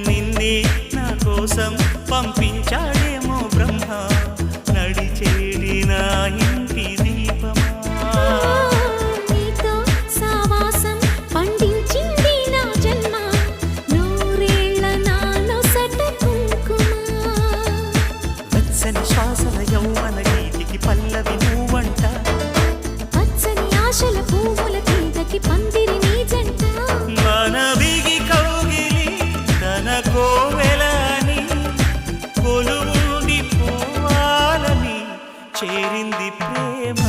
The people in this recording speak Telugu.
నిన్నే నా కోసం పంపించాడేమో బ్రహ్మ నడిచేడి నా ఇంటి దీపమా నీతో సావాసం పండించింది నా జన్మ నూరేళ్ల నాలో సట కుంకుమ వెచ్చని శ్వాసల యౌవన గీతికి పల్లవి నువ్వంట పచ్చని ఆశల పువ్వుల తీగకి పందిరి నీ జంట మనవిగి కౌగిలి తన కోవెలని కొలువుండి పోవాలని చేరింది ప్రేమ